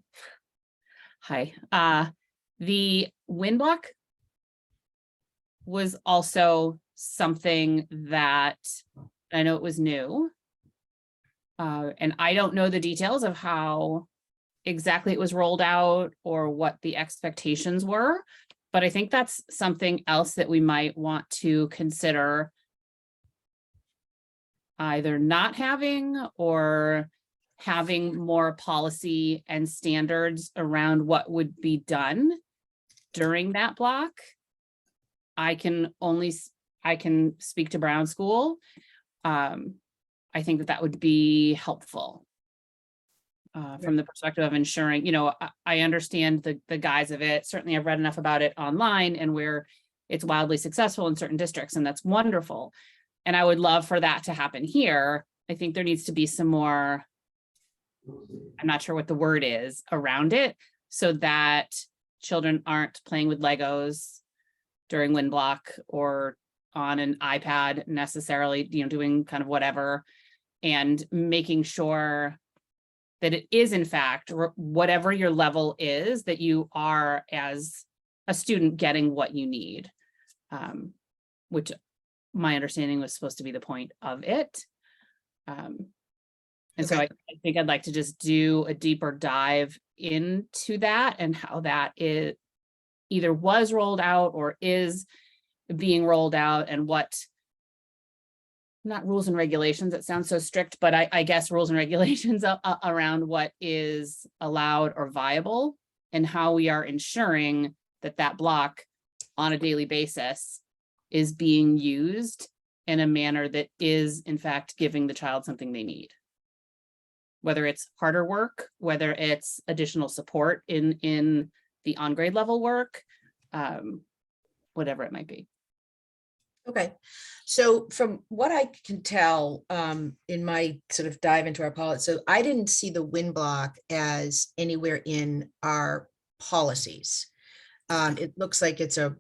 hi, the wind block was also something that I know it was new. And I don't know the details of how exactly it was rolled out or what the expectations were, but I think that's something else that we might want to consider either not having or having more policy and standards around what would be done during that block. I can speak to Brown School. I think that would be helpful from the perspective of ensuring, I understand the guise of it. Certainly I've read enough about it online and where it's wildly successful in certain districts, and that's wonderful. And I would love for that to happen here. I think there needs to be some more, I'm not sure what the word is, around it, so that children aren't playing with Legos during wind block or on an iPad necessarily, doing kind of whatever, and making sure that it is in fact, whatever your level is, that you are as a student getting what you need, which my understanding was supposed to be the point of it. And so I think I'd like to just do a deeper dive into that and how that is either was rolled out or is being rolled out, and what, not rules and regulations, it sounds so strict, but I guess rules and regulations around what is allowed or viable, and how we are ensuring that that block on a daily basis is being used in a manner that is in fact giving the child something they need. Whether it's harder work, whether it's additional support in the on-grade level work, whatever it might be. Okay, so from what I can tell in my sort of dive into our policy, so I didn't see the wind block as anywhere in our policies. It looks like it's a,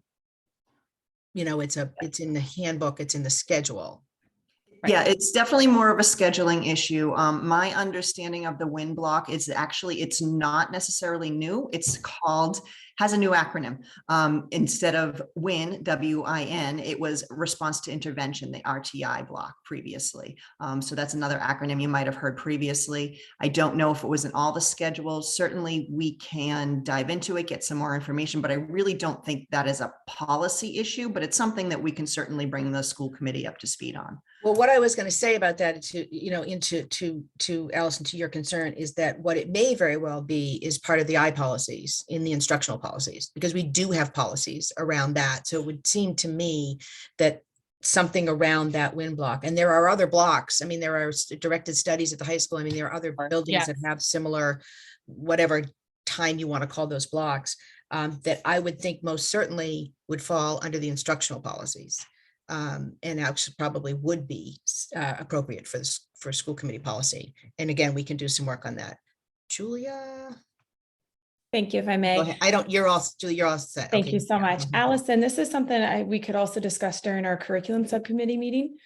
it's in the handbook, it's in the schedule. Right. Yeah, it's definitely more of a scheduling issue. My understanding of the WIN block is actually, it's not necessarily new. It's called, has a new acronym. Instead of WIN, W-I-N, it was response to intervention, the RTI block previously. So that's another acronym you might have heard previously. I don't know if it was in all the schedules. Certainly we can dive into it, get some more information, but I really don't think that is a policy issue, but it's something that we can certainly bring the school committee up to speed on. Well, what I was going to say about that, to Alison, to your concern, is that what it may very well be is part of the I policies in the instructional policies, because we do have policies around that. So it would seem to me that something around that WIN block, and there are other blocks. I mean, there are directed studies at the high school. I mean, there are other buildings that have similar, whatever time you want to call those blocks, that I would think most certainly would fall under the instructional policies. And actually probably would be appropriate for school committee policy. And again, we can do some work on that. Julia? Thank you, if I Go may. ahead. Julia, you're all set. Thank Okay. you so much. Alison, this is something we could also discuss during our curriculum subcommittee meeting.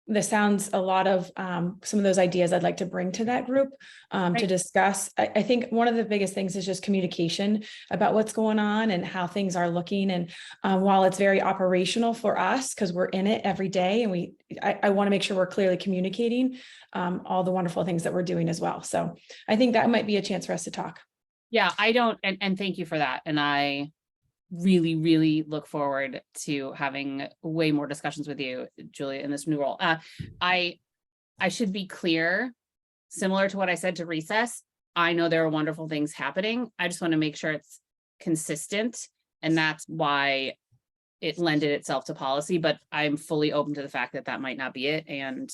This sounds a lot of some of those ideas I'd like to bring to that group to discuss. I think one of the biggest things is just communication about what's going on and how things are looking. And while it's very operational for us, because we're in it every day, and I want to make sure we're clearly communicating all the wonderful things that we're doing as well. So I think that might be a chance for us to talk. Yeah, and thank you for that. And I really, really look forward to having way more discussions with you, Julia, in this new role. I should be clear, similar to what I said to recess, I know there are wonderful things happening. I just want to make sure it's consistent, and that's why it lended itself to policy, but I'm fully open to the fact that that might not be it, and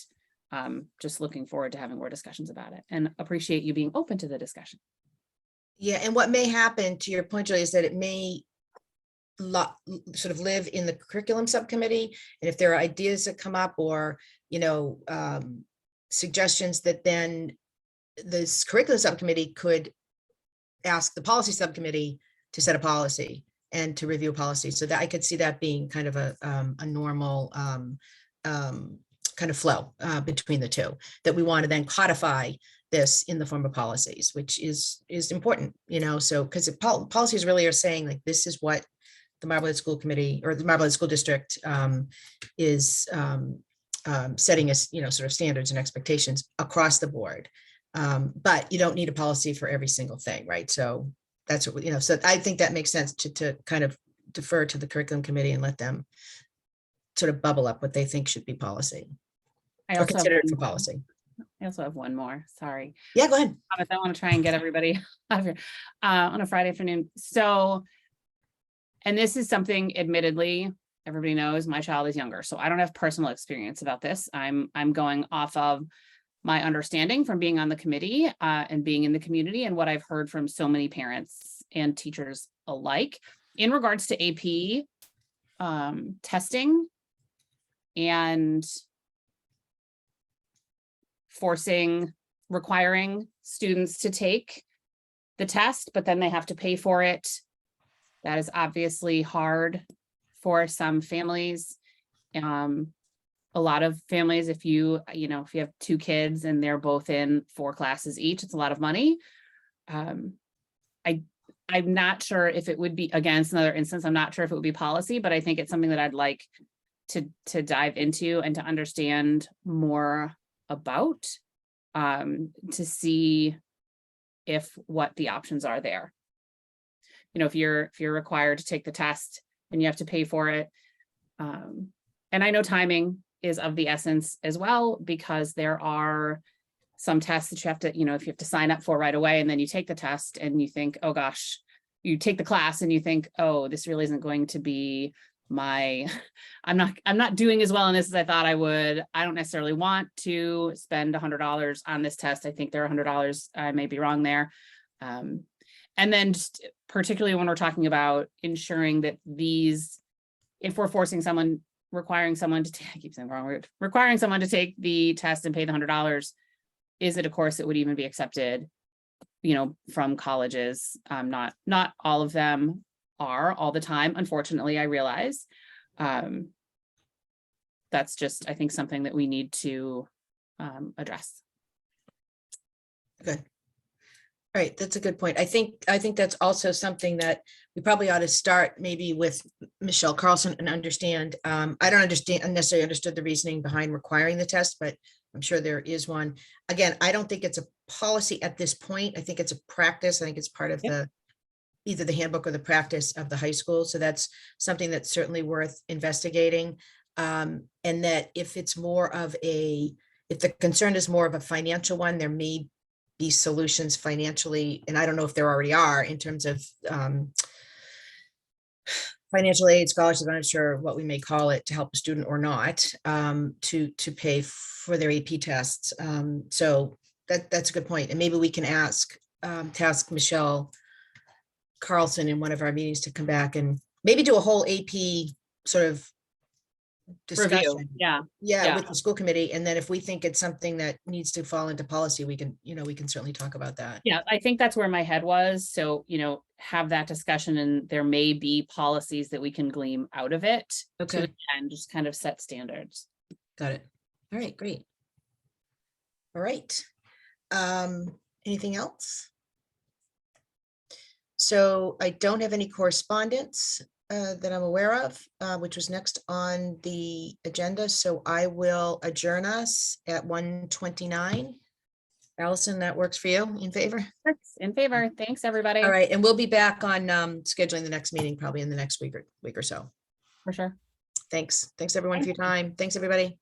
just looking forward to having more discussions about it, and appreciate you being open to the discussion. Yeah, and what may happen, to your point, Julia, is that it may sort of live in the curriculum subcommittee, and if there are ideas that come up or suggestions, that then this curriculum subcommittee could ask the policy subcommittee to set a policy and to review policy. So that I could see that being kind of a normal kind of flow between the two, that we want to then codify this in the form of policies, which is important, so because policies really are saying, like, this is what the Marblehead School Committee or the Marblehead School District is setting us, sort of standards and expectations across the board. But you don't need a policy for every single thing, right? So that's what, so I think that makes sense to kind of defer to the curriculum committee and let them sort of bubble up what they think should be policy I or also have considered one for more. policy. I also have one more, sorry. Yeah, go ahead. Thomas, I want to try and get everybody out of here on a Friday afternoon. So, and this is something admittedly, everybody knows my child is younger, so I don't have personal experience about this. I'm going off of my understanding from being on the committee and being in the community and what I've heard from so many parents and teachers alike in regards to AP testing and requiring students to take the test, but then they have to pay for it. That is obviously hard for some families. A lot of families, if you have 2 kids and they're both in 4 classes each, it's a lot of money. I'm not sure if it would be, against another instance, I'm not sure if it would be policy, but I think it's something that I'd like to dive into and to understand more about, to see if what the options are there. If you're required to take the test and you have to pay for it. And I know timing is of the essence as well, because there are some tests that you have to, if you have to sign up for right away and then you take the test and you think, oh gosh, you take the class and you think, oh, this really isn't going to be I'm not doing as well in this as I thought I would. I don't necessarily want to spend $100 on this test. I think they're $100. I may be wrong there. And then just particularly when we're talking about ensuring that if we're requiring someone to take the test and pay the $100, is it a course that would even be accepted, from colleges? Not all of them are all the time. Unfortunately, I realize that's just, I think, something that we need to address. Good. All right, that's a good point. I think that's also something that we probably ought to start maybe with Michelle Carlson and understand. I don't necessarily understood the reasoning behind requiring the test, but I'm sure there is one. Again, I don't think it's a policy at this point. I think it's a practice. I think it's part of either the handbook or the practice of the high school. So that's something that's certainly worth investigating. And that if the concern is more of a financial one, there may be solutions financially, and I don't know if there already are in terms of financial aid, scholarships, I'm not sure what we may call it, to help a student or not, to pay for their AP tests. So that's a good point. And maybe we can task Michelle Carlson in one of our meetings to come back and maybe do a whole AP sort of discussion. Review. Yeah. With the school committee. And then if we think it's something that needs to fall into policy, we can certainly talk about that. Yeah, I think that's where my head was. So, have that discussion, and there may be policies that we can glean out of it. Okay. And just kind of set standards. Got it. All right, great. All right. Anything else? So I don't have any correspondence that I'm aware of, which was next on the agenda. So I will adjourn us at 1:29. Allison, that works for you? In favor? In favor. Thanks, everybody. All right. And we'll be back on scheduling the next meeting probably in the next week or so. For sure. Thanks. Thanks everyone for your time. Thanks, everybody.